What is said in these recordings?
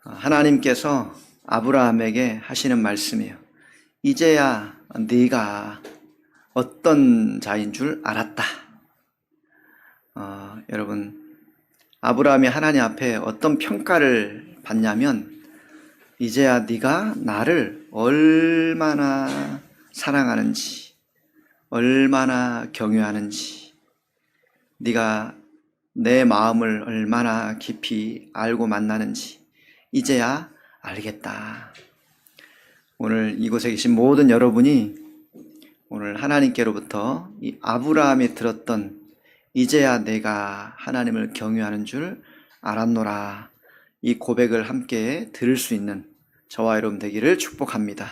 하나님께서 아브라함에게 하시는 말씀이에요. 이제야 네가 어떤 자인 줄 알았다. 여러분, 아브라함이 하나님 앞에 어떤 평가를 받냐면, 이제야 네가 나를 얼마나 사랑하는지, 얼마나 경외하는지, 네가 내 마음을 얼마나 깊이 알고 만나는지 이제야 알겠다. 오늘 이곳에 계신 모든 여러분이 오늘 하나님께로부터 이 아브라함이 들었던 이제야 내가 하나님을 경외하는 줄 알았노라, 이 고백을 함께 들을 수 있는 저와 여러분 되기를 축복합니다.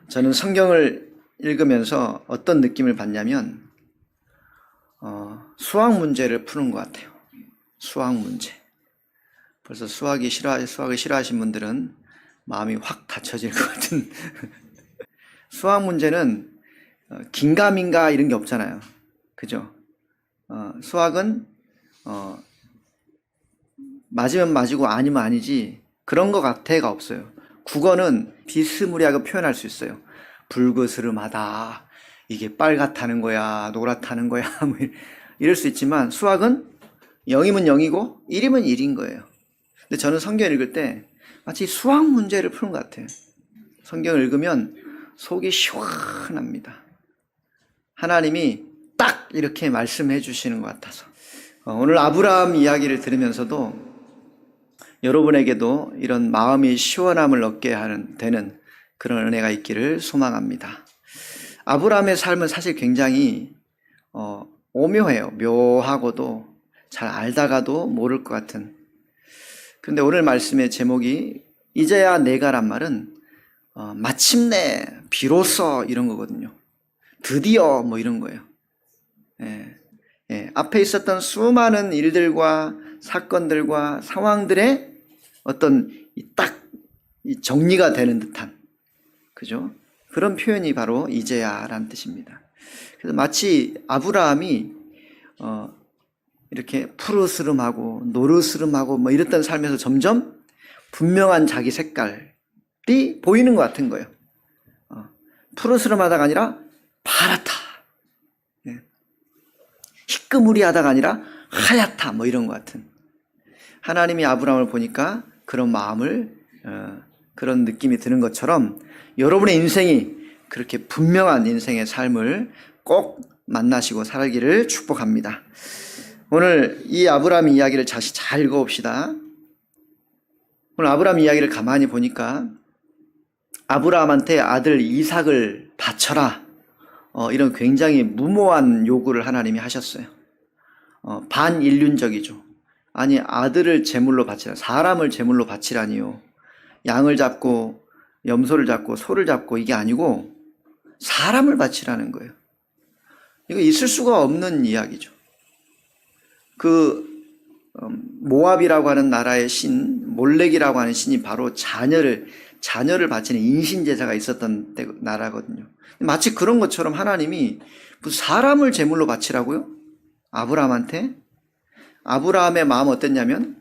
저는 성경을 읽으면서 어떤 느낌을 받냐면 수학 문제를 푸는 것 같아요. 수학 문제. 벌써 수학을 싫어하신 분들은 마음이 확 닫혀질 것 같은 수학 문제는 긴가민가 이런 게 없잖아요. 그죠? 수학은 맞으면 맞이고 아니면 아니지 그런 것 같아가 없어요. 국어는 비스무리하게 표현할 수 있어요. 불그스름하다, 이게 빨갛다는 거야, 노랗다는 거야, 뭐 이럴 수 있지만 수학은 0이면 0이고 1이면 1인 거예요. 근데 저는 성경을 읽을 때 마치 수학 문제를 푸는 것 같아요. 성경을 읽으면 속이 시원합니다. 하나님이 딱 이렇게 말씀해 주시는 것 같아서. 오늘 아브라함 이야기를 들으면서도 여러분에게도 이런 마음이 시원함을 얻게 되는 그런 은혜가 있기를 소망합니다. 아브라함의 삶은 사실 굉장히 오묘해요. 묘하고도 잘 알다가도 모를 것 같은. 그런데 오늘 말씀의 제목이 이제야 내가란 말은 마침내, 비로소 이런 거거든요. 드디어 뭐 이런 거예요. 앞에 있었던 수많은 일들과 사건들과 상황들의 어떤 딱 정리가 되는 듯한, 그죠? 그런 표현이 바로 이제야라는 뜻입니다. 그래서 마치 아브라함이 이렇게 푸르스름하고 노르스름하고 뭐 이랬던 삶에서 점점 분명한 자기 색깔이 보이는 것 같은 거예요. 푸르스름하다가 아니라 파랗다, 희끄무리하다가 아니라 하얗다, 뭐 이런 것 같은. 하나님이 아브라함을 보니까 그런 마음을 그런 느낌이 드는 것처럼 여러분의 인생이 그렇게 분명한 인생의 삶을 꼭 만나시고 살기를 축복합니다. 오늘 이 아브라함 이야기를 다시 잘 읽어봅시다. 오늘 아브라함 이야기를 가만히 보니까 아브라함한테 아들 이삭을 바쳐라, 이런 굉장히 무모한 요구를 하나님이 하셨어요. 반인륜적이죠. 아니, 아들을 제물로 바치라, 사람을 제물로 바치라니요. 양을 잡고 염소를 잡고 소를 잡고 이게 아니고 사람을 바치라는 거예요. 이거 있을 수가 없는 이야기죠. 모압이라고 하는 나라의 신, 몰렉이라고 하는 신이 바로 자녀를 바치는 인신제사가 있었던 나라거든요. 마치 그런 것처럼 하나님이 무슨 사람을 제물로 바치라고요? 아브라함한테? 아브라함의 마음은 어땠냐면,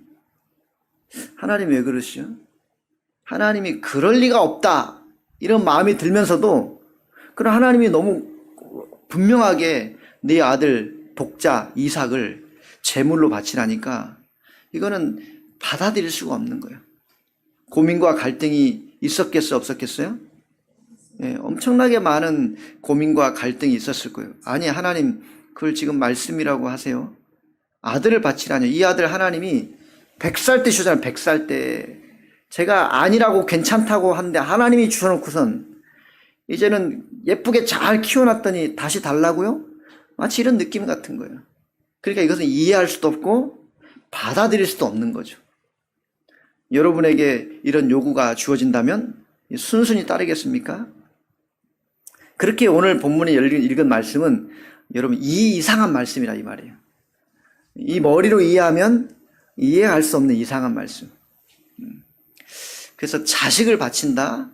하나님 왜 그러시죠? 하나님이 그럴 리가 없다, 이런 마음이 들면서도 그럼 하나님이 너무 분명하게 네 아들 독자 이삭을 제물로 바치라니까 이거는 받아들일 수가 없는 거예요. 고민과 갈등이 있었겠어요, 없었겠어요? 엄청나게 많은 고민과 갈등이 있었을 거예요. 아니, 하나님 그걸 지금 말씀이라고 하세요? 아들을 바치라뇨. 이 아들 하나님이 100살 때 주잖아요. 100살 때. 제가 아니라고 괜찮다고 하는데 하나님이 주셔놓고선 이제는 예쁘게 잘 키워놨더니 다시 달라고요? 마치 이런 느낌 같은 거예요. 그러니까 이것은 이해할 수도 없고 받아들일 수도 없는 거죠. 여러분에게 이런 요구가 주어진다면 순순히 따르겠습니까? 그렇게 오늘 본문에 읽은 말씀은 여러분 이 이상한 말씀이라 이 말이에요. 이 머리로 이해하면 이해할 수 없는 이상한 말씀. 그래서 자식을 바친다.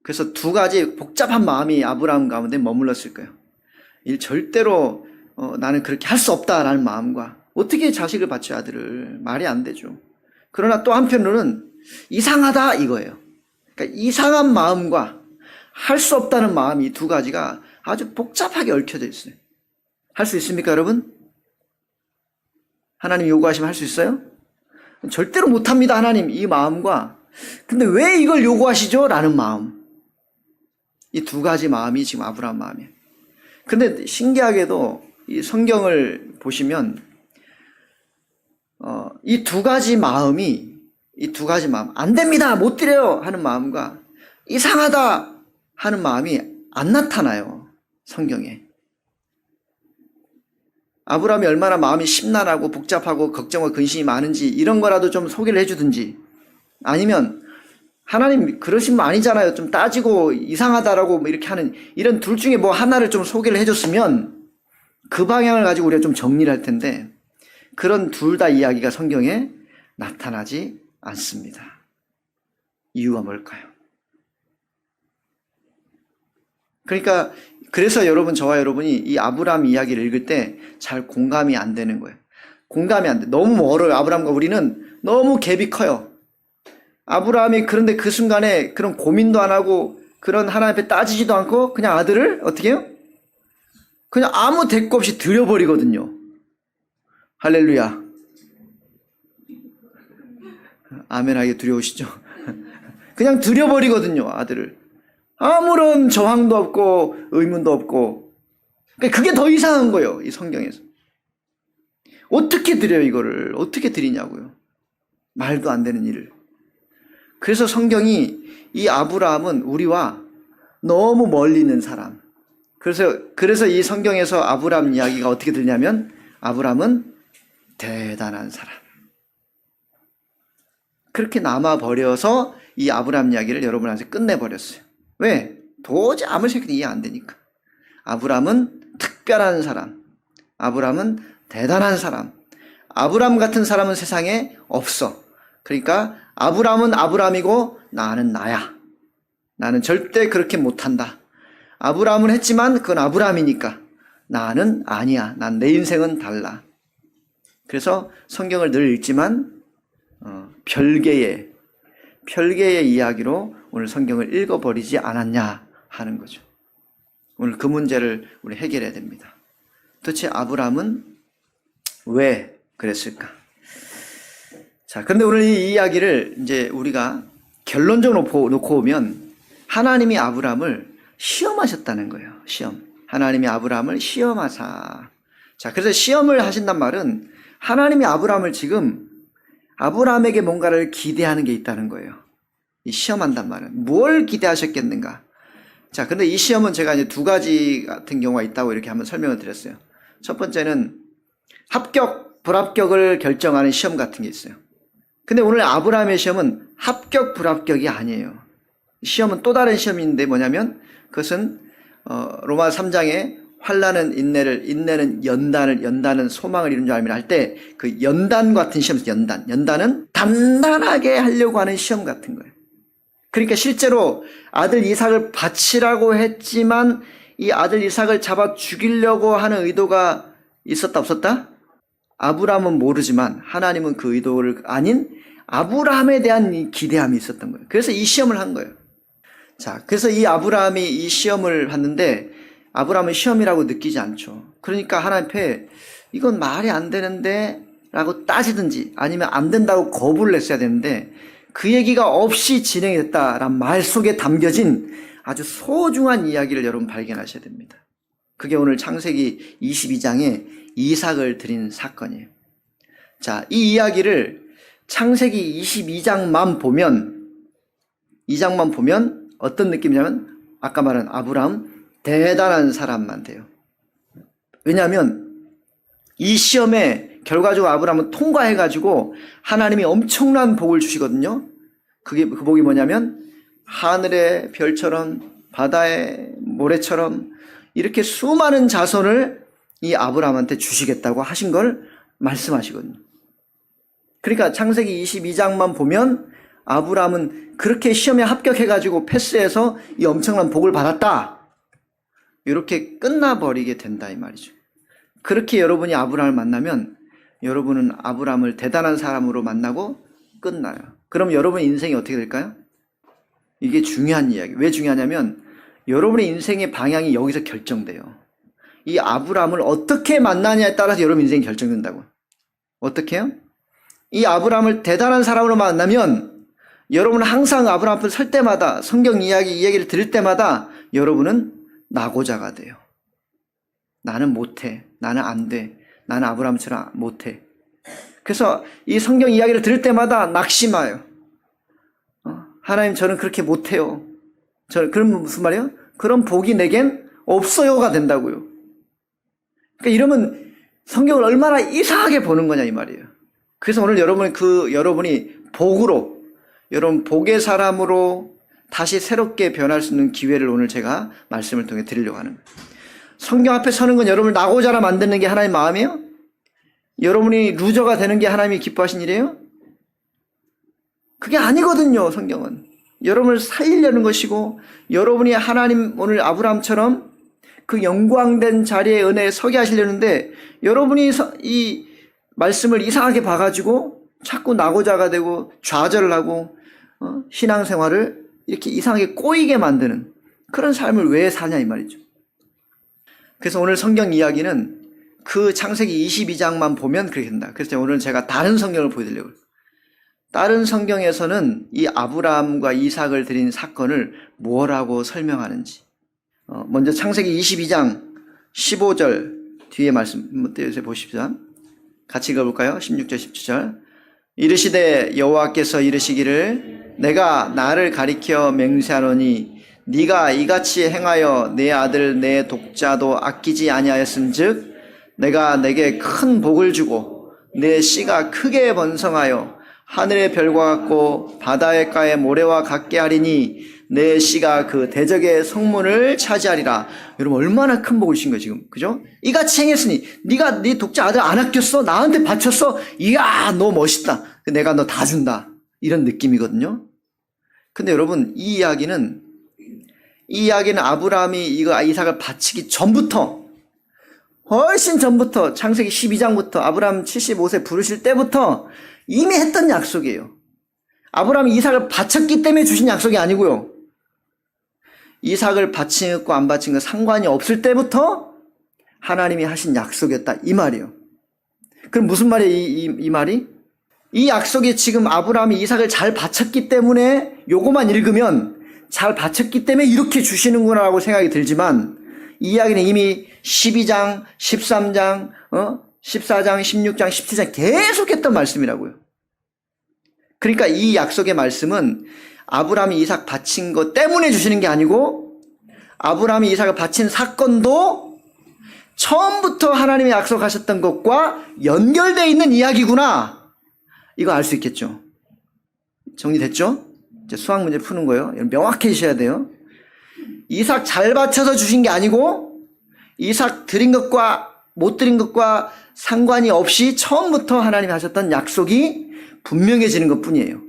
그래서 두 가지 복잡한 마음이 아브라함 가운데 머물렀을 거예요. 절대로 나는 그렇게 할 수 없다라는 마음과 어떻게 자식을 받죠, 아들을. 말이 안 되죠. 그러나 또 한편으로는 이상하다 이거예요. 그러니까 이상한 마음과 할 수 없다는 마음이 두 가지가 아주 복잡하게 얽혀져 있어요. 할 수 있습니까, 여러분? 하나님 요구하시면 할 수 있어요? 절대로 못합니다, 하나님. 이 마음과 근데 왜 이걸 요구하시죠? 라는 마음. 이 두 가지 마음이 지금 아브라함 마음이에요. 근데 신기하게도 이 성경을 보시면 이 두 가지 마음, 안 됩니다, 못 드려요 하는 마음과 이상하다 하는 마음이 안 나타나요, 성경에. 아브라함이 얼마나 마음이 심란하고 복잡하고 걱정과 근심이 많은지 이런 거라도 좀 소개를 해주든지, 아니면 하나님 그러신 분 아니잖아요, 좀 따지고 이상하다라고 이렇게 하는 이런 둘 중에 뭐 하나를 좀 소개를 해줬으면 그 방향을 가지고 우리가 좀 정리를 할 텐데, 그런 둘 다 이야기가 성경에 나타나지 않습니다. 이유가 뭘까요? 그러니까 그래서 여러분, 저와 여러분이 이 아브라함 이야기를 읽을 때 잘 공감이 안 되는 거예요. 공감이 안 돼. 너무 멀어요. 아브라함과 우리는 너무 갭이 커요. 아브라함이 그런데 그 순간에 그런 고민도 안 하고 그런 하나님 앞에 따지지도 않고 그냥 아들을 어떻게 해요? 그냥 아무 대꾸 없이 드려버리거든요. 할렐루야. 아멘 하기 두려우시죠? 그냥 드려버리거든요, 아들을. 아무런 저항도 없고 의문도 없고. 그게 더 이상한 거예요, 이 성경에서. 어떻게 드려요, 이거를? 어떻게 드리냐고요. 말도 안 되는 일을. 그래서 성경이 이 아브라함은 우리와 너무 멀리 있는 사람. 그래서 이 성경에서 아브라함 이야기가 어떻게 들냐면, 아브라함은 대단한 사람. 그렇게 남아버려서 이 아브라함 이야기를 여러분한테 끝내버렸어요. 왜? 도저히 아무리 생각해도 이해 안 되니까. 아브라함은 특별한 사람. 아브라함은 대단한 사람. 아브라함 같은 사람은 세상에 없어. 그러니까 아브라함은 아브라함이고 나는 나야. 나는 절대 그렇게 못한다. 아브라함은 했지만 그건 아브라함이니까 나는 아니야. 난 내 인생은 달라. 그래서 성경을 늘 읽지만 별개의 이야기로 오늘 성경을 읽어버리지 않았냐 하는 거죠. 오늘 그 문제를 우리 해결해야 됩니다. 도대체 아브라함은 왜 그랬을까? 자, 근데 오늘 이 이야기를 이제 우리가 결론적으로 놓고 오면 하나님이 아브라함을 시험하셨다는 거예요. 하나님이 아브라함을 시험하사. 자, 그래서 시험을 하신단 말은 하나님이 아브라함을 지금 아브라함에게 뭔가를 기대하는 게 있다는 거예요. 이 시험한단 말은 뭘 기대하셨겠는가? 자, 근데 이 시험은 제가 이제 두 가지 같은 경우가 있다고 이렇게 한번 설명을 드렸어요. 첫 번째는 합격, 불합격을 결정하는 시험 같은 게 있어요. 근데 오늘 아브라함의 시험은 합격, 불합격이 아니에요. 시험은 또 다른 시험인데 뭐냐면 그것은 로마 3장에 환난은 인내는 연단은 소망을 이룬 줄 알미라 할 때 그 연단 같은 시험에서 연단은 단단하게 하려고 하는 시험 같은 거예요. 그러니까 실제로 아들 이삭을 바치라고 했지만 이 아들 이삭을 잡아 죽이려고 하는 의도가 있었다 없었다? 아브라함은 모르지만 하나님은 그 의도를 아닌 아브라함에 대한 이 기대함이 있었던 거예요. 그래서 이 시험을 한 거예요. 자, 그래서 이 아브라함이 이 시험을 봤는데 아브라함은 시험이라고 느끼지 않죠. 그러니까 하나님 앞에 이건 말이 안 되는데 라고 따지든지 아니면 안 된다고 거부를 했어야 되는데 그 얘기가 없이 진행이 됐다라는 말 속에 담겨진 아주 소중한 이야기를 여러분 발견하셔야 됩니다. 그게 오늘 창세기 22장에 이삭을 드린 사건이에요. 자, 이 이야기를 창세기 22장만 보면 어떤 느낌이냐면 아까 말한 아브라함 대단한 사람만 돼요. 왜냐하면 이 시험에 결과적으로 아브라함은 통과해가지고 하나님이 엄청난 복을 주시거든요. 그 복이 뭐냐면 하늘의 별처럼 바다의 모래처럼 이렇게 수많은 자손을 이 아브라함한테 주시겠다고 하신 걸 말씀하시거든요. 그러니까 창세기 22장만 보면 아브라함은 그렇게 시험에 합격해가지고 패스해서 이 엄청난 복을 받았다. 이렇게 끝나버리게 된다 이 말이죠. 그렇게 여러분이 아브라함을 만나면 여러분은 아브라함을 대단한 사람으로 만나고 끝나요. 그럼 여러분의 인생이 어떻게 될까요? 이게 중요한 이야기. 왜 중요하냐면 여러분의 인생의 방향이 여기서 결정돼요. 이 아브라함을 어떻게 만나냐에 따라서 여러분 인생이 결정된다고. 어떻게 해요? 이 아브라함을 대단한 사람으로 만나면 여러분은 항상 아브라함 앞에 설 때마다 성경 이야기를 들을 때마다 여러분은 낙오자가 돼요. 나는 못해. 나는 안 돼. 나는 아브라함처럼 못해. 그래서 이 성경 이야기를 들을 때마다 낙심해요. 하나님, 저는 그렇게 못해요. 그럼 무슨 말이에요? 그럼 복이 내겐 없어요가 된다고요. 그러니까 이러면 성경을 얼마나 이상하게 보는 거냐 이 말이에요. 그래서 오늘 여러분이 복으로, 여러분 복의 사람으로 다시 새롭게 변할 수 있는 기회를 오늘 제가 말씀을 통해 드리려고 하는 거예요. 성경 앞에 서는 건 여러분을 낙오자라 만드는 게 하나님의 마음이에요? 여러분이 루저가 되는 게 하나님이 기뻐하신 일이에요? 그게 아니거든요. 성경은 여러분을 살리려는 것이고, 여러분이 하나님 오늘 아브라함처럼 그 영광된 자리에 은혜에 서게 하시려는데, 여러분이 이 말씀을 이상하게 봐가지고 자꾸 낙오자가 되고 좌절을 하고 신앙생활을 이렇게 이상하게 꼬이게 만드는 그런 삶을 왜 사냐 이 말이죠. 그래서 오늘 성경 이야기는 그 창세기 22장만 보면 그렇게 된다. 그래서 오늘 제가 다른 성경을 보여드리려고요. 다른 성경에서는 이 아브라함과 이삭을 드린 사건을 뭐라고 설명하는지. 먼저 창세기 22장 15절 뒤에 말씀 보십시오. 같이 읽어볼까요? 16절 17절. 이르시되 여호와께서 이르시기를 내가 나를 가리켜 맹세하노니 네가 이같이 행하여 내 아들 내 독자도 아끼지 아니하였음즉 내가 내게 큰 복을 주고 내 씨가 크게 번성하여 하늘의 별과 같고 바다의 가의 모래와 같게 하리니 내 씨가 그 대적의 성문을 차지하리라. 여러분 얼마나 큰 복을 주신 거예요 지금, 그죠? 이같이 행했으니 네가 네 독자 아들 안 아꼈어? 나한테 바쳤어? 이야 너 멋있다. 내가 너 다 준다. 이런 느낌이거든요. 근데 여러분 이 이야기는 아브라함이 이삭을 바치기 전부터, 훨씬 전부터, 창세기 12장부터 아브라함 75세 부르실 때부터 이미 했던 약속이에요. 아브라함이 이삭을 바쳤기 때문에 주신 약속이 아니고요. 이삭을 바친 것과 안 바친 것 상관이 없을 때부터 하나님이 하신 약속이었다 이 말이에요. 그럼 무슨 말이에요 이 말이? 이 약속이 지금 아브라함이 이삭을 잘 바쳤기 때문에, 요거만 읽으면 잘 바쳤기 때문에 이렇게 주시는구나 라고 생각이 들지만, 이 이야기는 이미 12장, 13장, 14장, 16장, 17장 계속 했던 말씀이라고요. 그러니까 이 약속의 말씀은 아브라함이 이삭 바친 것 때문에 주시는 게 아니고, 아브라함이 이삭을 바친 사건도 처음부터 하나님이 약속하셨던 것과 연결되어 있는 이야기구나, 이거 알 수 있겠죠. 정리됐죠? 이제 수학 문제 푸는 거예요. 명확해지셔야 돼요. 이삭 잘 바쳐서 주신 게 아니고 이삭 드린 것과 못 드린 것과 상관이 없이 처음부터 하나님이 하셨던 약속이 분명해지는 것뿐이에요.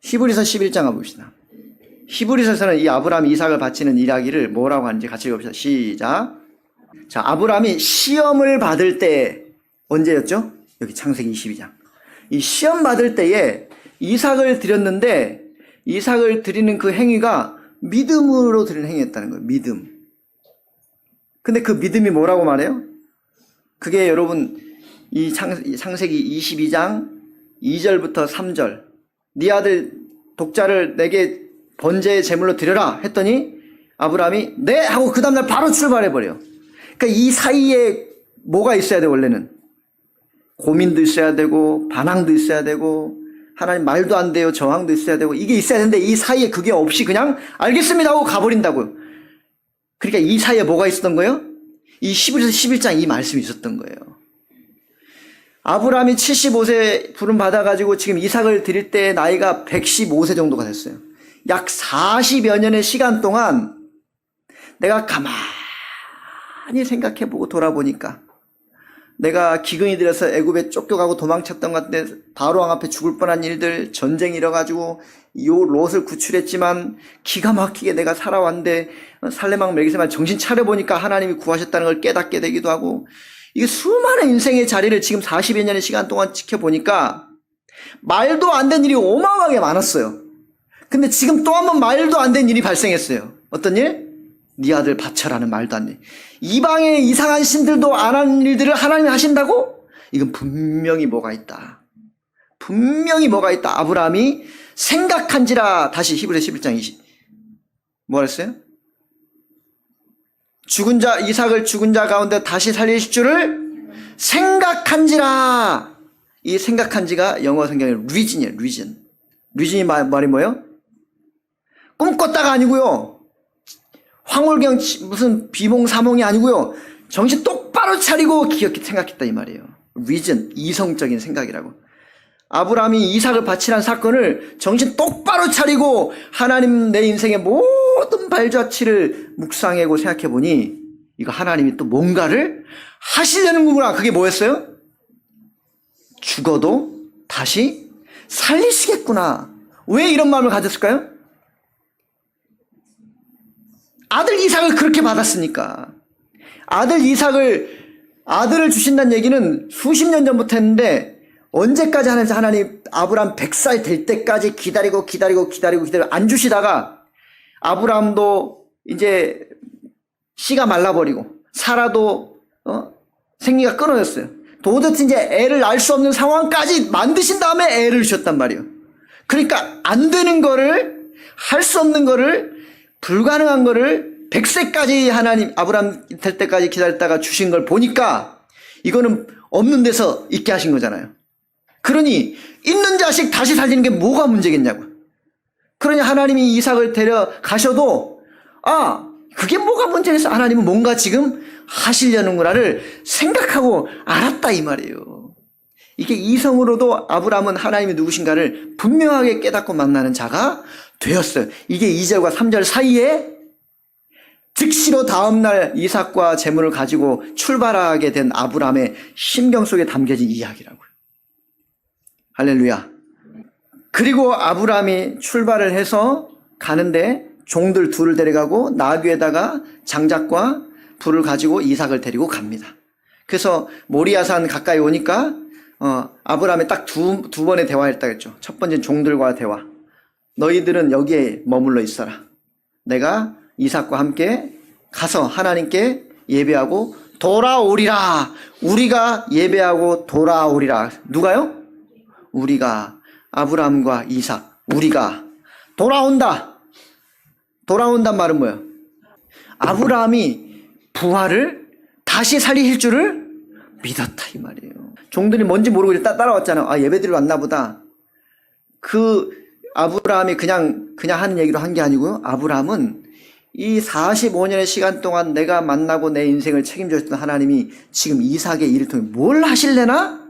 히브리서 11장 가봅시다. 히브리서에서는 이 아브라함이 이삭을 바치는 이야기를 뭐라고 하는지 같이 읽어봅시다. 시작. 자, 아브라함이 시험을 받을 때, 언제였죠? 여기 창세기 22장. 이 시험 받을 때에 이삭을 드렸는데, 이삭을 드리는 그 행위가 믿음으로 드리는 행위였다는 거예요. 믿음. 근데 그 믿음이 뭐라고 말해요? 그게 여러분 이 창세기 22장 2절부터 3절, 네 아들 독자를 내게 번제의 제물로 드려라 했더니 아브라함이 네 하고 그 다음날 바로 출발해버려요. 그러니까 이 사이에 뭐가 있어야 돼? 원래는 고민도 있어야 되고 반항도 있어야 되고 하나님 말도 안 돼요 저항도 있어야 되고 이게 있어야 되는데, 이 사이에 그게 없이 그냥 알겠습니다 하고 가버린다고요. 그러니까 이 사이에 뭐가 있었던 거예요? 이 히브리서 11장 이 말씀이 있었던 거예요. 아브라함이 75세 부름 받아가지고 지금 이삭을 드릴 때 나이가 115세 정도가 됐어요. 약 40여 년의 시간 동안 내가 가만히 생각해보고 돌아보니까 내가 기근이 들어서 애굽에 쫓겨가고 도망쳤던 것 같은데 바로왕 앞에 죽을 뻔한 일들, 전쟁 일어가지고 요 롯을 구출했지만 기가 막히게 내가 살아왔는데 살레망 멜기세만 정신 차려보니까 하나님이 구하셨다는 걸 깨닫게 되기도 하고, 이게 수많은 인생의 자리를 지금 40여 년의 시간 동안 지켜보니까 말도 안 된 일이 어마어마하게 많았어요. 근데 지금 또 한 번 말도 안 된 일이 발생했어요. 어떤 일? 네 아들 바쳐라는 말도 안 돼. 이방의 이상한 신들도 안 하는 일들을 하나님이 하신다고? 이건 분명히 뭐가 있다. 분명히 뭐가 있다. 아브라함이 생각한지라. 다시 히브리서 11장 20. 뭐라 했어요? 죽은 자, 이삭을 죽은 자 가운데 다시 살리실 줄을 생각한지라. 이 생각한지가 영어 성경에 reason이에요. reason이 말이 뭐예요? 꿈꿨다가 아니고요. 황홀경 무슨 비몽사몽이 아니고요. 정신 똑바로 차리고 기억해 생각했다 이 말이에요. reason, 이성적인 생각이라고. 아브라함이 이삭을 바치란 사건을 정신 똑바로 차리고 하나님 내 인생의 모든 발자취를 묵상하고 생각해 보니 이거 하나님이 또 뭔가를 하시려는구나. 그게 뭐였어요? 죽어도 다시 살리시겠구나. 왜 이런 마음을 가졌을까요? 아들 이삭을 그렇게 받았으니까. 아들을 주신다는 얘기는 수십 년 전부터 했는데 언제까지 하는지 하나님 아브라함 100살 될 때까지 기다리고 안 주시다가 아브라함도 이제 씨가 말라버리고 사라도 생리가 끊어졌어요. 도대체 이제 애를 낳을 수 없는 상황까지 만드신 다음에 애를 주셨단 말이에요. 그러니까 안 되는 거를, 할 수 없는 거를, 불가능한 거를 100세까지 하나님 아브라함 될 때까지 기다렸다가 주신 걸 보니까 이거는 없는 데서 있게 하신 거잖아요. 그러니 있는 자식 다시 살리는 게 뭐가 문제겠냐고. 그러니 하나님이 이삭을 데려가셔도 그게 뭐가 문제겠어. 하나님은 뭔가 지금 하시려는구나를 생각하고 알았다 이 말이에요. 이게 이성으로도 아브라함은 하나님이 누구신가를 분명하게 깨닫고 만나는 자가 되었어요. 이게 2절과 3절 사이에 즉시로 다음날 이삭과 재물을 가지고 출발하게 된 아브라함의 심경 속에 담겨진 이야기라고요. 할렐루야. 그리고 아브라함이 출발을 해서 가는데 종들 둘을 데려가고 나귀에다가 장작과 불을 가지고 이삭을 데리고 갑니다. 그래서 모리아산 가까이 오니까 아브라함이 딱 두 번의 대화했다 했죠. 첫 번째는 종들과 대화. 너희들은 여기에 머물러 있어라. 내가 이삭과 함께 가서 하나님께 예배하고 돌아오리라. 우리가 예배하고 돌아오리라. 누가요? 우리가. 아브라함과 이삭. 우리가 돌아온다. 돌아온단 말은 뭐예요? 아브라함이 부활을 다시 살리실 줄을 믿었다 이 말이에요. 종들이 뭔지 모르고 따라왔잖아. 예배드리러 왔나 보다. 그 아브라함이 그냥 하는 얘기로 한 게 아니고요. 아브라함은 이 45년의 시간 동안 내가 만나고 내 인생을 책임졌던 하나님이 지금 이삭의 일을 통해 뭘 하실래나?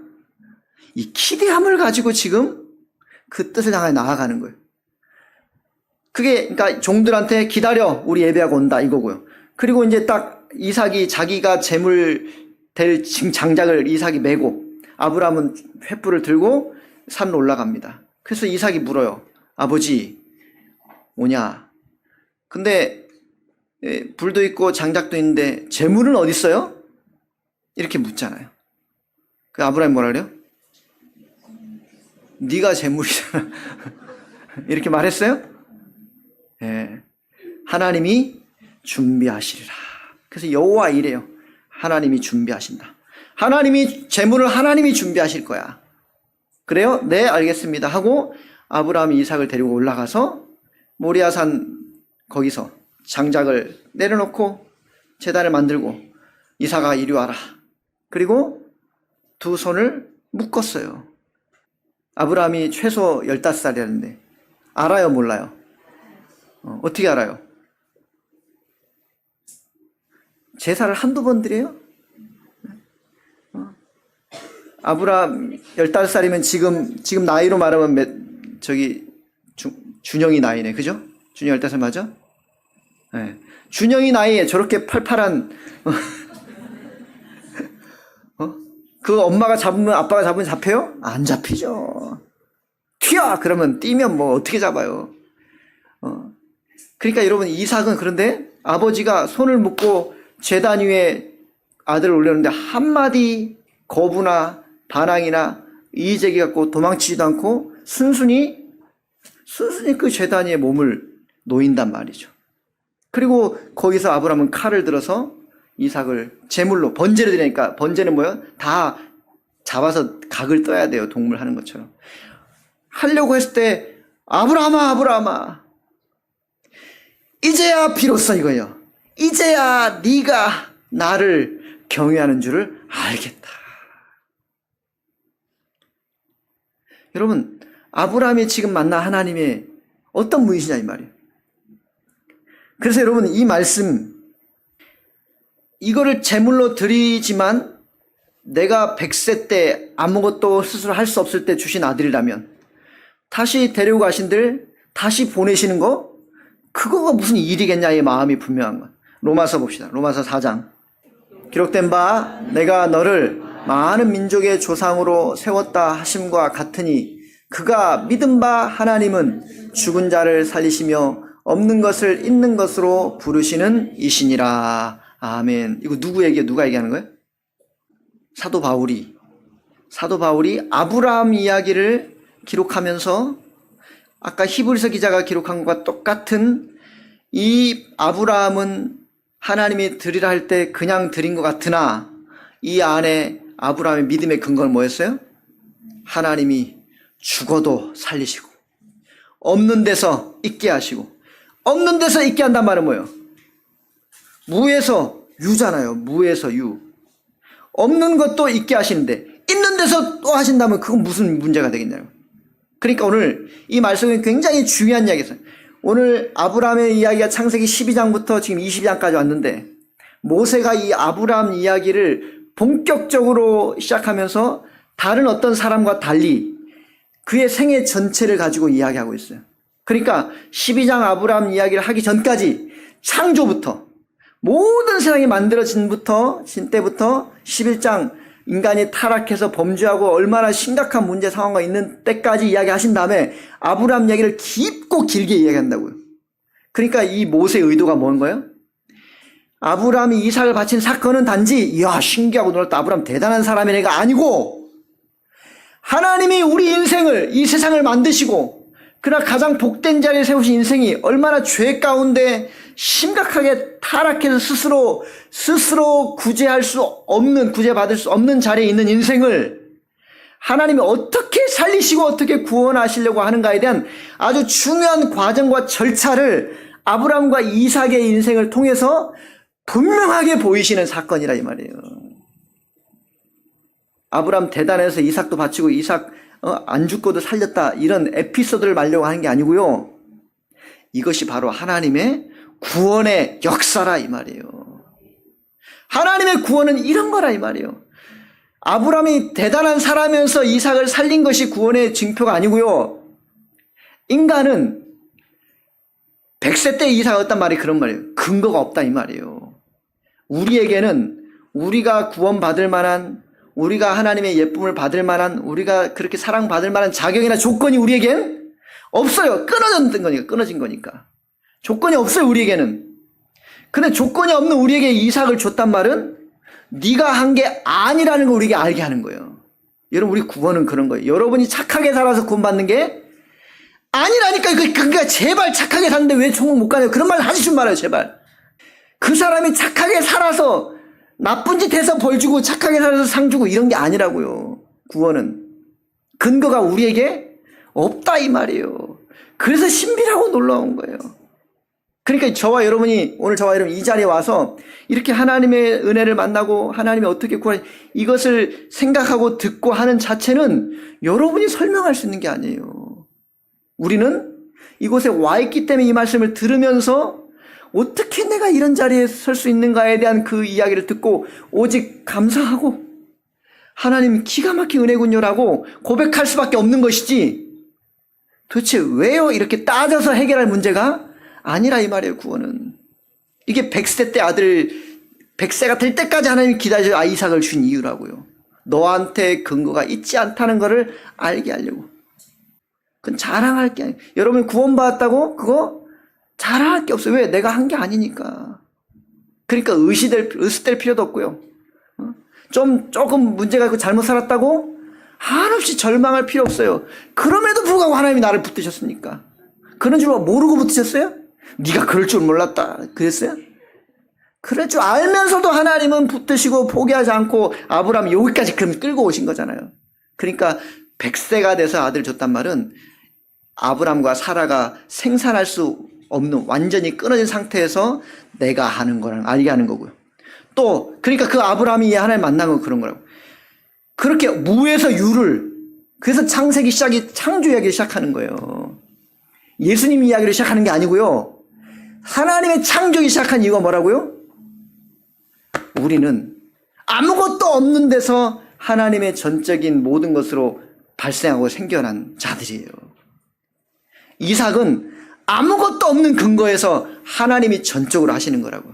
이 기대함을 가지고 지금 그 뜻을 향해 나아가는 거예요. 그게 그러니까 종들한테 기다려 우리 예배하고 온다 이거고요. 그리고 이제 딱 이삭이 자기가 재물 될 장작을 이삭이 메고 아브라함은 횃불을 들고 산으로 올라갑니다. 그래서 이삭이 물어요. 아버지 오냐? 근데 불도 있고 장작도 있는데 재물은 어디 있어요? 이렇게 묻잖아요. 그 아브라함이 뭐라 그래요? 네가 재물이잖아. 이렇게 말했어요? 예. 하나님이 준비하시리라. 그래서 여호와 이래요. 하나님이 준비하신다. 하나님이 재물을 하나님이 준비하실 거야. 그래요? 네, 알겠습니다. 하고 아브라함이 이삭을 데리고 올라가서 모리아산 거기서 장작을 내려놓고 제단을 만들고 이삭아 이리 와라. 그리고 두 손을 묶었어요. 아브라함이 최소 15살이었는데 알아요, 몰라요? 어떻게 알아요? 제사를 한두 번 드려요? 아브라함 15살이면 지금 나이로 말하면 준영이 나이네. 그죠? 준영 15살 맞아? 네. 준영이 나이에 저렇게 팔팔한 그 엄마가 잡으면 아빠가 잡으면 잡혀요? 안 잡히죠. 튀어! 그러면 뛰면 뭐 어떻게 잡아요? 그러니까 여러분 이삭은 그런데 아버지가 손을 묶고 제단 위에 아들을 올렸는데 한마디 거부나 반항이나 이의제기 갖고 도망치지도 않고 순순히 그 제단 위에 몸을 놓인단 말이죠. 그리고 거기서 아브라함은 칼을 들어서 이삭을 제물로 번제를 드리니까, 번제는 뭐예요? 다 잡아서 각을 떠야 돼요. 동물 하는 것처럼. 하려고 했을 때 아브라함아 이제야 비로소 이거예요. 이제야 네가 나를 경외하는 줄을 알겠다. 여러분, 아브라함이 지금 만난 하나님의 어떤 분이시냐 이 말이에요. 그래서 여러분, 이 말씀, 이거를 제물로 드리지만 내가 100세 때 아무것도 스스로 할 수 없을 때 주신 아들이라면 다시 데리고 가신들 다시 보내시는 거, 그거가 무슨 일이겠냐의 마음이 분명한 것. 로마서 봅시다. 로마서 4장. 기록된 바 내가 너를 많은 민족의 조상으로 세웠다 하심과 같으니 그가 믿은 바 하나님은 죽은 자를 살리시며 없는 것을 있는 것으로 부르시는 이시니라. 아멘. 이거 누가 얘기하는 거예요? 사도 바울이 아브라함 이야기를 기록하면서 아까 히브리서 기자가 기록한 것과 똑같은, 이 아브라함은 하나님이 드리라 할 때 그냥 드린 것 같으나 이 안에 아브라함의 믿음의 근거는 뭐였어요? 하나님이 죽어도 살리시고 없는 데서 있게 하시고, 없는 데서 있게 한단 말은 뭐예요? 무에서 유잖아요. 무에서 유. 없는 것도 있게 하시는데 있는 데서 또 하신다면 그건 무슨 문제가 되겠냐고. 그러니까 오늘 이 말씀은 굉장히 중요한 이야기였어요. 오늘 아브라함의 이야기가 창세기 12장부터 지금 22장까지 왔는데, 모세가 이 아브라함 이야기를 본격적으로 시작하면서 다른 어떤 사람과 달리 그의 생애 전체를 가지고 이야기하고 있어요. 그러니까 12장 아브라함 이야기를 하기 전까지 창조부터, 모든 세상이 만들어진 때부터 11장 인간이 타락해서 범죄하고 얼마나 심각한 문제 상황가 있는 때까지 이야기하신 다음에 아브라함 이야기를 깊고 길게 이야기한다고요. 그러니까 이 모세의 의도가 뭔 거예요? 아브라함이 이삭을 바친 사건은 단지 이야 신기하고 놀랐다, 아브라함 대단한 사람이네가 아니고, 하나님이 우리 인생을, 이 세상을 만드시고 그러나 가장 복된 자리에 세우신 인생이 얼마나 죄 가운데 심각하게 타락해서 스스로 구제받을 수 없는 자리에 있는 인생을 하나님이 어떻게 살리시고 어떻게 구원하시려고 하는가에 대한 아주 중요한 과정과 절차를 아브라함과 이삭의 인생을 통해서 분명하게 보이시는 사건이라 이 말이에요. 아브라함 대단해서 이삭도 바치고 이삭 안 죽고도 살렸다, 이런 에피소드를 말려고 하는 게 아니고요. 이것이 바로 하나님의 구원의 역사라 이 말이에요. 하나님의 구원은 이런 거라 이 말이에요. 아브라함이 대단한 사람이면서 이삭을 살린 것이 구원의 징표가 아니고요. 인간은 100세 때 이삭이었단 말이 그런 말이에요. 근거가 없다 이 말이에요. 우리에게는 우리가 구원받을 만한, 우리가 하나님의 예쁨을 받을 만한, 우리가 그렇게 사랑받을 만한 자격이나 조건이 우리에겐 없어요. 끊어진 거니까. 조건이 없어요, 우리에게는. 근데 조건이 없는 우리에게 이삭을 줬단 말은 네가 한 게 아니라는 걸 우리에게 알게 하는 거예요. 여러분, 우리 구원은 그런 거예요. 여러분이 착하게 살아서 구원받는 게 아니라니까. 그러니까 제발 착하게 사는데 왜 천국 못 가냐, 그런 말 하지 좀 말아요, 제발. 그 사람이 착하게 살아서 나쁜 짓 해서 벌 주고 착하게 살아서 상 주고 이런 게 아니라고요. 구원은 근거가 우리에게 없다 이 말이에요. 그래서 신비라고 놀라운 거예요. 그러니까 오늘 저와 여러분이 이 자리에 와서 이렇게 하나님의 은혜를 만나고 하나님이 어떻게 구하시, 이것을 생각하고 듣고 하는 자체는 여러분이 설명할 수 있는 게 아니에요. 우리는 이곳에 와 있기 때문에 이 말씀을 들으면서 어떻게 내가 이런 자리에 설 수 있는가에 대한 그 이야기를 듣고 오직 감사하고 하나님 기가 막힌 은혜군요라고 고백할 수밖에 없는 것이지, 도대체 왜요? 이렇게 따져서 해결할 문제가 아니라 이 말이에요. 구원은 이게 100세 때 아들 100세가 될 때까지 하나님이 기다려 이삭을 준 이유라고요. 너한테 근거가 있지 않다는 것을 알게 하려고. 그건 자랑할 게 아니에요. 여러분 구원받았다고 그거 자랑할 게 없어요. 왜? 내가 한 게 아니니까. 그러니까 의식될 필요도 없고요. 조금 문제가 있고 잘못 살았다고 한없이 절망할 필요 없어요. 그럼에도 불구하고 하나님이 나를 붙드셨습니까? 그런 줄 모르고 붙드셨어요? 네가 그럴 줄 몰랐다 그랬어요? 그럴 줄 알면서도 하나님은 붙드시고 포기하지 않고 아브라함이 여기까지 그럼 끌고 오신 거잖아요. 그러니까 100세가 돼서 아들 줬단 말은 아브라함과 사라가 생산할 수 없는 완전히 끊어진 상태에서 내가 하는 거랑 알게 하는 거고요. 또 그러니까 그 아브라함이 하나님 만난 건 그런 거라고. 그렇게 무에서 유를, 그래서 창세기 창조 이야기를 시작하는 거예요. 예수님 이야기를 시작하는 게 아니고요. 하나님의 창조기 시작한 이유가 뭐라고요? 우리는 아무것도 없는 데서 하나님의 전적인 모든 것으로 발생하고 생겨난 자들이에요. 이삭은 아무것도 없는 근거에서 하나님이 전적으로 하시는 거라고.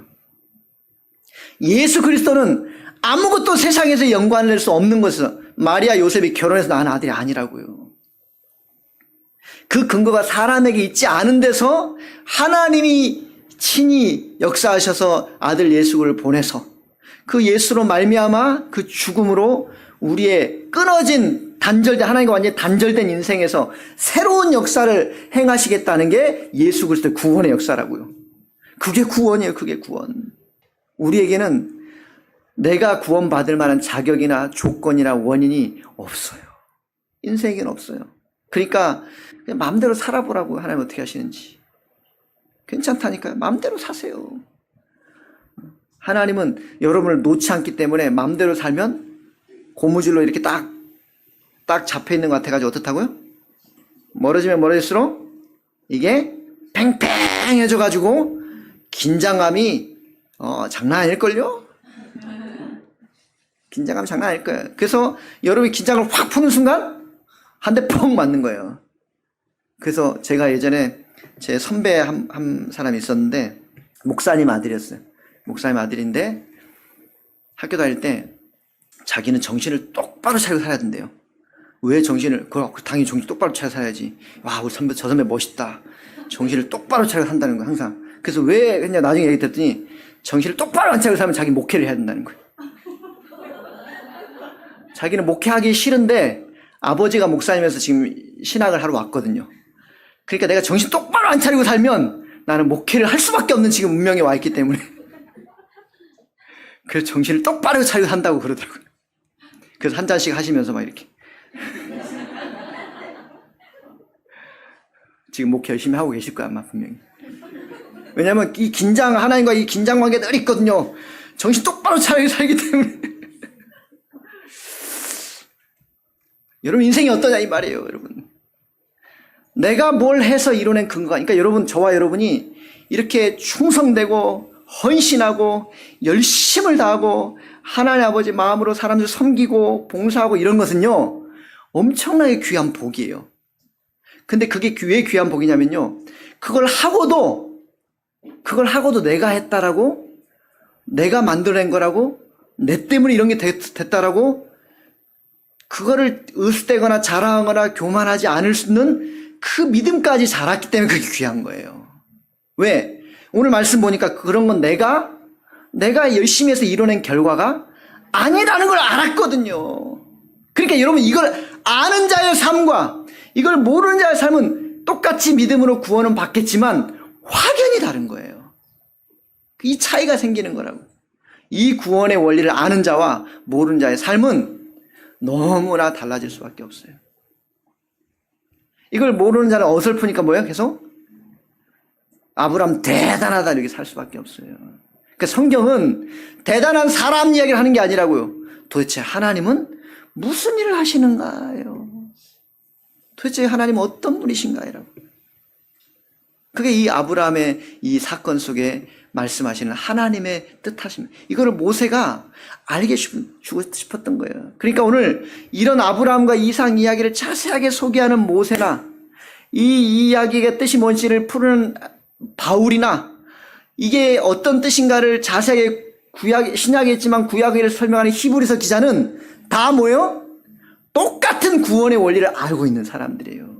예수 그리스도는 아무것도 세상에서 연관을 낼 수 없는 것에서 마리아 요셉이 결혼해서 낳은 아들이 아니라고요. 그 근거가 사람에게 있지 않은 데서 하나님이 친히 역사하셔서 아들 예수를 보내서 그 예수로 말미암아 그 죽음으로 우리의 끊어진 단절된 하나님과 완전히 단절된 인생에서 새로운 역사를 행하시겠다는 게 예수 그리스도의 구원의 역사라고요. 그게 구원이에요. 그게 구원. 우리에게는 내가 구원받을 만한 자격이나 조건이나 원인이 없어요. 인생에는 없어요. 그러니까 그냥 마음대로 살아보라고 하나님 어떻게 하시는지. 괜찮다니까요. 마음대로 사세요. 하나님은 여러분을 놓지 않기 때문에 마음대로 살면 고무줄로 이렇게 딱 잡혀있는 것 같아가지고 어떻다고요? 멀어지면 멀어질수록 이게 팽팽해져가지고 긴장감이 장난 아닐걸요? 긴장감 장난 아닐 거예요. 그래서 여러분이 긴장을 확 푸는 순간 한 대 펑 맞는 거예요. 그래서 제가 예전에 제 선배 한 사람이 있었는데 목사님 아들이었어요. 목사님 아들인데 학교 다닐 때 자기는 정신을 똑바로 차리고 살아야 된대요. 왜 정신을, 당연히 정신 똑바로 차리고 살아야지. 와, 우리 선배, 저 선배 멋있다. 정신을 똑바로 차리고 산다는 거예요, 항상. 그래서 왜 그냥 나중에 얘기 듣더니 정신을 똑바로 안 차리고 살면 자기 목회를 해야 된다는 거예요. 자기는 목회하기 싫은데 아버지가 목사님에서 지금 신학을 하러 왔거든요. 그러니까 내가 정신 똑바로 안 차리고 살면 나는 목회를 할 수밖에 없는 지금 운명에 와 있기 때문에. 그래서 정신을 똑바로 차리고 산다고 그러더라고요. 그래서 한 잔씩 하시면서 막 이렇게. 지금 목회 열심히 하고 계실 거야, 아마 분명히. 왜냐면 이 긴장, 하나님과 이 긴장 관계가 늘 있거든요. 정신 똑바로 차리고 살기 때문에. 여러분 인생이 어떠냐 이 말이에요, 여러분. 내가 뭘 해서 이뤄낸 근거가, 그러니까 여러분, 저와 여러분이 이렇게 충성되고 헌신하고 열심을 다하고 하나님 아버지 마음으로 사람들 섬기고 봉사하고 이런 것은요, 엄청나게 귀한 복이에요. 근데 그게 왜 귀한 복이냐면요, 그걸 하고도 내가 했다라고, 내가 만들어낸 거라고, 내 때문에 이런 게 됐다라고 그거를 으스대거나 자랑하거나 교만하지 않을 수 있는 그 믿음까지 자랐기 때문에 그게 귀한 거예요. 왜? 오늘 말씀 보니까 그런 건 내가 열심히 해서 이뤄낸 결과가 아니라는 걸 알았거든요. 그러니까 여러분, 이걸 아는 자의 삶과 이걸 모르는 자의 삶은 똑같이 믿음으로 구원은 받겠지만 확연히 다른 거예요. 이 차이가 생기는 거라고. 이 구원의 원리를 아는 자와 모르는 자의 삶은 너무나 달라질 수밖에 없어요. 이걸 모르는 자는 어설프니까 뭐예요? 계속 아브라함 대단하다 이렇게 살 수밖에 없어요. 그러니까 성경은 대단한 사람 이야기를 하는 게 아니라고요. 도대체 하나님은 무슨 일을 하시는가요? 도대체 하나님은 어떤 분이신가요? 그게 이 아브라함의 이 사건 속에 말씀하시는 하나님의 뜻하십니다. 이거를 모세가 알게 주고 싶었던 거예요. 그러니까 오늘 이런 아브라함과 이삭 이야기를 자세하게 소개하는 모세나 이 이야기의 뜻이 뭔지를 푸는 바울이나 이게 어떤 뜻인가를 자세하게 신약에 있지만 구약에 설명하는 히브리서 기자는 다 뭐예요? 똑같은 구원의 원리를 알고 있는 사람들이에요.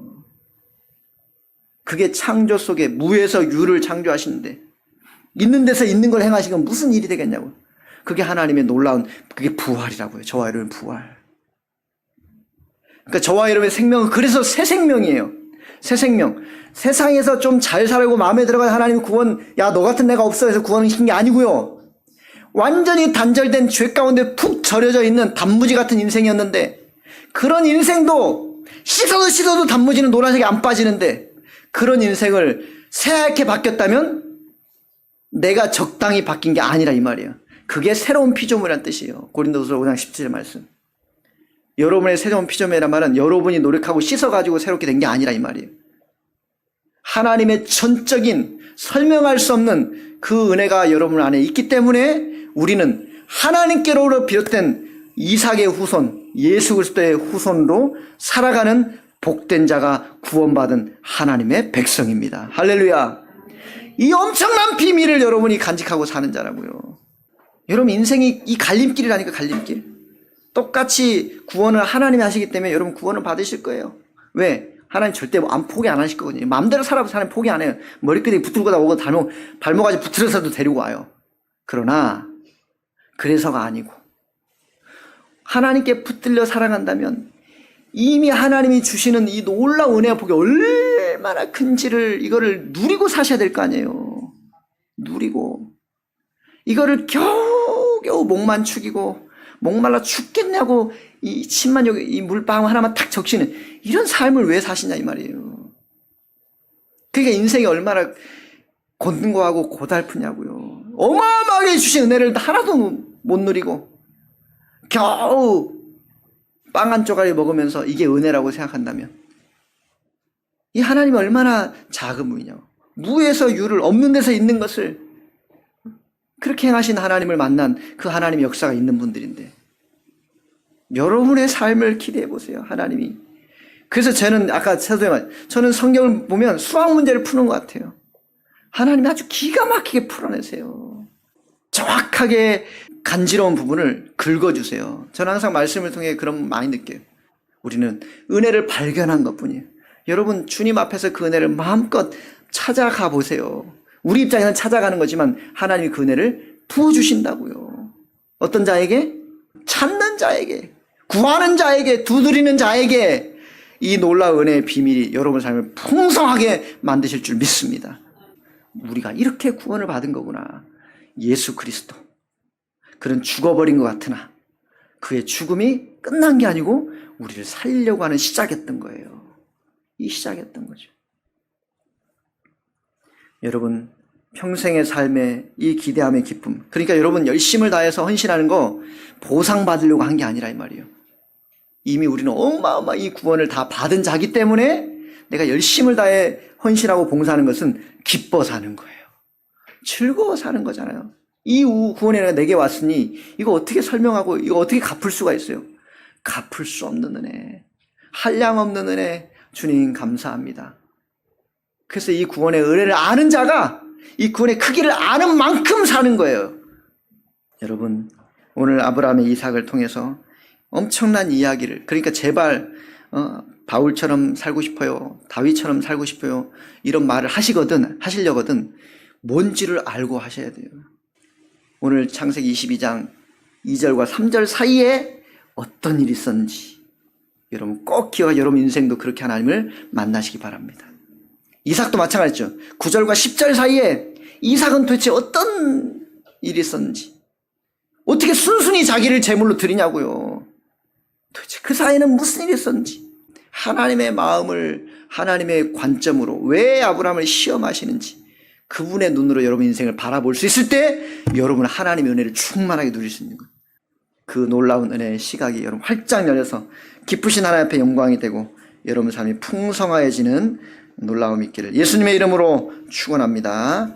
그게 창조 속에 무에서 유를 창조하시는데 있는 데서 있는 걸 행하시면 무슨 일이 되겠냐고. 그게 하나님의 놀라운, 그게 부활이라고요. 저와 여러분의 부활. 그러니까 저와 여러분의 생명은 그래서 새 생명이에요. 새 생명. 세상에서 좀 잘 살고 마음에 들어간 하나님 구원, 야, 너 같은 내가 없어 해서 구원을 시킨 게 아니고요. 완전히 단절된 죄 가운데 푹 절여져 있는 단무지 같은 인생이었는데, 그런 인생도 씻어도 단무지는 노란색이 안 빠지는데, 그런 인생을 새하얗게 바뀌었다면 내가 적당히 바뀐 게 아니라 이 말이에요. 그게 새로운 피조물이란 뜻이에요. 고린도서 5장 17절 말씀. 여러분의 새로운 피조물이란 말은 여러분이 노력하고 씻어가지고 새롭게 된 게 아니라 이 말이에요. 하나님의 전적인 설명할 수 없는 그 은혜가 여러분 안에 있기 때문에 우리는 하나님께로 비롯된 이삭의 후손, 예수 그리스도의 후손으로 살아가는 복된 자가 구원받은 하나님의 백성입니다. 할렐루야. 이 엄청난 비밀을 여러분이 간직하고 사는 자라고요. 여러분 인생이 이 갈림길이라니까, 갈림길. 똑같이 구원을 하나님이 하시기 때문에 여러분 구원을 받으실 거예요. 왜? 하나님 절대 안 포기 안 하실 거거든요. 마음대로 살아서 하나님 포기 안 해요. 머리끄댕이 붙들고 다 오고 발목까지 붙들어서도 데리고 와요. 그러나 그래서가 아니고 하나님께 붙들려 살아간다면 이미 하나님이 주시는 이 놀라운 은혜와 복이 얼마나 큰지를 이거를 누리고 사셔야 될 거 아니에요. 누리고 이거를 겨우겨우 목만 축이고 목말라 죽겠냐고 이 침만 여기 이 물방울 하나만 탁 적시는 이런 삶을 왜 사시냐 이 말이에요. 그게 인생이 얼마나 곤고하고 고달프냐고요. 어마어마하게 주신 은혜를 하나도 못 누리고 겨우 빵 한 쪼가리 먹으면서 이게 은혜라고 생각한다면 이 하나님이 얼마나 작은 분이냐고. 무에서 유를, 없는 데서 있는 것을 그렇게 행하신 하나님을 만난 그 하나님의 역사가 있는 분들인데 여러분의 삶을 기대해 보세요. 하나님이. 그래서 저는 아까 사도에 말, 저는 성경을 보면 수학 문제를 푸는 것 같아요. 하나님이 아주 기가 막히게 풀어내세요. 정확하게 간지러운 부분을 긁어주세요. 저는 항상 말씀을 통해 그런 많이 느껴요. 우리는 은혜를 발견한 것뿐이에요. 여러분 주님 앞에서 그 은혜를 마음껏 찾아가 보세요. 우리 입장에서는 찾아가는 거지만 하나님이 그 은혜를 부어주신다고요. 어떤 자에게? 찾는 자에게, 구하는 자에게, 두드리는 자에게 이 놀라운 은혜의 비밀이 여러분의 삶을 풍성하게 만드실 줄 믿습니다. 우리가 이렇게 구원을 받은 거구나. 예수 그리스도. 그는 죽어버린 것 같으나 그의 죽음이 끝난 게 아니고 우리를 살리려고 하는 시작이었던 거예요. 이 시작이었던 거죠. 여러분 평생의 삶에 이 기대함의 기쁨, 그러니까 여러분 열심을 다해서 헌신하는 거 보상받으려고 한 게 아니라 이 말이에요. 이미 우리는 어마어마한 이 구원을 다 받은 자기 때문에 내가 열심을 다해 헌신하고 봉사하는 것은 기뻐 사는 거예요. 즐거워 사는 거잖아요. 이 구원이 내게 왔으니 이거 어떻게 설명하고 이거 어떻게 갚을 수가 있어요? 갚을 수 없는 은혜, 한량 없는 은혜, 주님 감사합니다. 그래서 이 구원의 은혜를 아는 자가 이 구원의 크기를 아는 만큼 사는 거예요. 여러분 오늘 아브라함의 이삭을 통해서 엄청난 이야기를, 그러니까 제발 바울처럼 살고 싶어요, 다윗처럼 살고 싶어요 이런 말을 하시려거든 뭔지를 알고 하셔야 돼요. 오늘 창세기 22장 2절과 3절 사이에 어떤 일이 있었는지 여러분 꼭 기억하고 여러분 인생도 그렇게 하나님을 만나시기 바랍니다. 이삭도 마찬가지죠. 9절과 10절 사이에 이삭은 도대체 어떤 일이 있었는지, 어떻게 순순히 자기를 제물로 드리냐고요. 도대체 그 사이에는 무슨 일이 있었는지, 하나님의 마음을 하나님의 관점으로 왜 아브라함을 시험하시는지 그분의 눈으로 여러분 인생을 바라볼 수 있을 때 여러분은 하나님의 은혜를 충만하게 누릴 수 있는 거예요. 그 놀라운 은혜의 시각이 여러분 활짝 열려서 기쁘신 하나님 앞에 영광이 되고 여러분 삶이 풍성해지는 놀라움이 있기를 예수님의 이름으로 축원합니다.